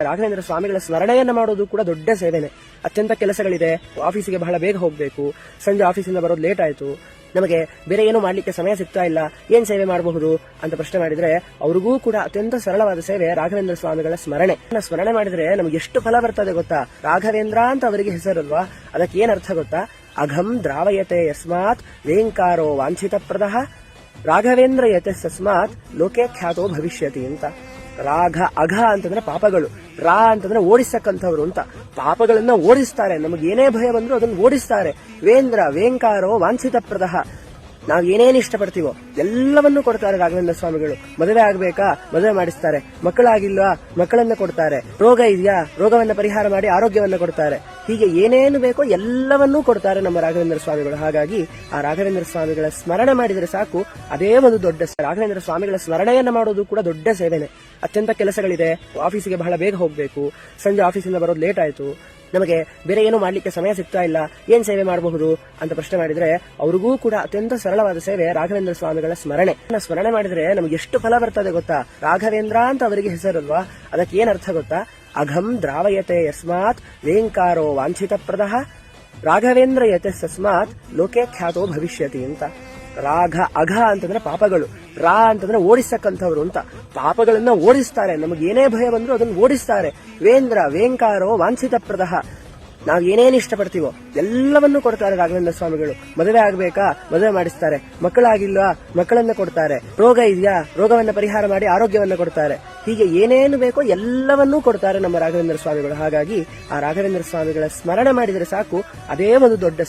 ರಾಘವೇಂದ್ರ ಸ್ವಾಮಿಗಳ ಸ್ಮರಣೆಯನ್ನ ಮಾಡೋದು ಕೂಡ ದೊಡ್ಡ ಸೇವೆನೆ. ಅತ್ಯಂತ ಕೆಲಸಗಳಿದೆ, ಆಫೀಸಿಗೆ ಬಹಳ ಬೇಗ ಹೋಗಬೇಕು, ಸಂಜೆ ಆಫೀಸಿಂದ ಬರೋದು ಲೇಟ್ ಆಯ್ತು, ನಮಗೆ ಬೇರೆ ಏನು ಮಾಡ್ಲಿಕ್ಕೆ ಸಮಯ ಸಿಗ್ತಾ ಇಲ್ಲ, ಏನ್ ಸೇವೆ ಮಾಡಬಹುದು ಅಂತ ಪ್ರಶ್ನೆ ಮಾಡಿದ್ರೆ ಅವ್ರಿಗೂ ಕೂಡ ಅತ್ಯಂತ ಸರಳವಾದ ಸೇವೆ ರಾಘವೇಂದ್ರ ಸ್ವಾಮಿಗಳ ಸ್ಮರಣೆ ಮಾಡಿದ್ರೆ ನಮ್ಗೆ ಎಷ್ಟು ಫಲ ಬರ್ತದೆ ಗೊತ್ತಾ. ರಾಘವೇಂದ್ರ ಅಂತ ಅವರಿಗೆ ಹೆಸರಲ್ವಾ, ಅದಕ್ಕೆ ಏನ್ ಅರ್ಥ ಗೊತ್ತಾ? ಅಘಂ ದ್ರಾವಯತೆ ಯಸ್ಮಾತ್ ವೇಂಕಾರೋ ವಾಂಛಿತ ಪ್ರದಃ ರಾಘವೇಂದ್ರ ಯತೆ ಸಸ್ಮಾತ್ ಲೋಕೆ ಖ್ಯಾತೋ ಭವಿಷ್ಯತಿ ಅಂತ. ಅಘ ಅಂತಂದ್ರೆ ಪಾಪಗಳು, ರಾ ಅಂತಂದ್ರೆ ಓಡಿಸಕ್ಕಂಥವ್ರು ಅಂತ. ಪಾಪಗಳನ್ನ ಓಡಿಸ್ತಾರೆ, ನಮಗೆ ಏನೇ ಭಯ ಬಂದ್ರು ಅದನ್ನು ಓಡಿಸ್ತಾರೆ. ವೇಂಕಾರೋ ವಾಂಛಿತ ಪ್ರದಃ, ನಾವ್ ಏನೇನು ಇಷ್ಟಪಡ್ತೀವೋ ಎಲ್ಲವನ್ನೂ ಕೊಡ್ತಾರೆ ರಾಘವೇಂದ್ರ ಸ್ವಾಮಿಗಳು. ಮದುವೆ ಆಗ್ಬೇಕಾ, ಮದುವೆ ಮಾಡಿಸ್ತಾರೆ. ಮಕ್ಕಳಾಗಿಲ್ವಾ, ಮಕ್ಕಳನ್ನ ಕೊಡ್ತಾರೆ. ರೋಗ ಇದೆಯಾ, ರೋಗವನ್ನ ಪರಿಹಾರ ಮಾಡಿ ಆರೋಗ್ಯವನ್ನ ಕೊಡ್ತಾರೆ. ಹೀಗೆ ಏನೇನು ಬೇಕೋ ಎಲ್ಲವನ್ನೂ ಕೊಡ್ತಾರೆ ನಮ್ಮ ರಾಘವೇಂದ್ರ ಸ್ವಾಮಿಗಳು. ಹಾಗಾಗಿ ಆ ರಾಘವೇಂದ್ರ ಸ್ವಾಮಿಗಳ ಸ್ಮರಣೆ ಮಾಡಿದರೆ ಸಾಕು, ಅದೇ ಒಂದು ದೊಡ್ಡ ರಾಘವೇಂದ್ರ ಸ್ವಾಮಿಗಳ ಸ್ಮರಣೆಯನ್ನ ಮಾಡೋದು ಕೂಡ ದೊಡ್ಡ ಸೇವೆನೆ. ಅತ್ಯಂತ ಕೆಲಸಗಳಿದೆ, ಆಫೀಸಿಗೆ ಬಹಳ ಬೇಗ ಹೋಗಬೇಕು, ಸಂಜೆ ಆಫೀಸಿಂದ ಬರೋದು ಲೇಟ್ ಆಯ್ತು, ನಮಗೆ ಬೇರೆ ಏನು ಮಾಡ್ಲಿಕ್ಕೆ ಸಮಯ ಸಿಗ್ತಾ ಇಲ್ಲ, ಏನ್ ಸೇವೆ ಮಾಡಬಹುದು ಅಂತ ಪ್ರಶ್ನೆ ಮಾಡಿದ್ರೆ ಅವ್ರಿಗೂ ಕೂಡ ಅತ್ಯಂತ ಸರಳವಾದ ಸೇವೆ ರಾಘವೇಂದ್ರ ಸ್ವಾಮಿಗಳ ಸ್ಮರಣೆ ಮಾಡಿದ್ರೆ ನಮ್ಗೆ ಎಷ್ಟು ಫಲ ಬರ್ತದೆ ಗೊತ್ತಾ. ರಾಘವೇಂದ್ರ ಅಂತ ಅವರಿಗೆ ಹೆಸರಲ್ವಾ, ಅದಕ್ಕೆ ಏನ್ ಅರ್ಥ ಗೊತ್ತಾ? ಅಘಂ ದ್ರಾವಯತೆ ಯಸ್ಮಾತ್ ವೇಂಕಾರೋ ವಾಂಛಿತ ಪ್ರದಃ ರಾಘವೇಂದ್ರ ಯತೆ ಸಸ್ಮಾತ್ ಲೋಕೆ ಖ್ಯಾತೋ ಭವಿಷ್ಯತಿ ಅಂತ. ಅಘ ಅಂತಂದ್ರೆ ಪಾಪಗಳು, ರಾ ಅಂತಂದ್ರೆ ಓಡಿಸಕ್ಕಂಥವ್ರು ಅಂತ. ಪಾಪಗಳನ್ನ ಓಡಿಸ್ತಾರೆ, ನಮಗೆ ಏನೇ ಭಯ ಬಂದ್ರು ಅದನ್ನು ಓಡಿಸ್ತಾರೆ. ವೇಂಕಾರೋ ವಾಂಛಿತ ಪ್ರದಃ, ನಾವ್ ಏನೇನು ಇಷ್ಟಪಡ್ತೀವೋ ಎಲ್ಲವನ್ನೂ ಕೊಡ್ತಾರೆ ರಾಘವೇಂದ್ರ ಸ್ವಾಮಿಗಳು. ಮದುವೆ ಆಗ್ಬೇಕಾ, ಮದುವೆ ಮಾಡಿಸ್ತಾರೆ. ಮಕ್ಕಳಾಗಿಲ್ವಾ, ಮಕ್ಕಳನ್ನ ಕೊಡ್ತಾರೆ. ರೋಗ ಇದೆಯಾ, ರೋಗವನ್ನ ಪರಿಹಾರ ಮಾಡಿ ಆರೋಗ್ಯವನ್ನ ಕೊಡ್ತಾರೆ. ಹೀಗೆ ಏನೇನು ಬೇಕೋ ಎಲ್ಲವನ್ನೂ ಕೊಡ್ತಾರೆ ನಮ್ಮ ರಾಘವೇಂದ್ರ ಸ್ವಾಮಿಗಳು. ಹಾಗಾಗಿ ಆ ರಾಘವೇಂದ್ರ ಸ್ವಾಮಿಗಳ ಸ್ಮರಣೆ ಮಾಡಿದರೆ ಸಾಕು, ಅದೇ ಒಂದು ದೊಡ್ಡ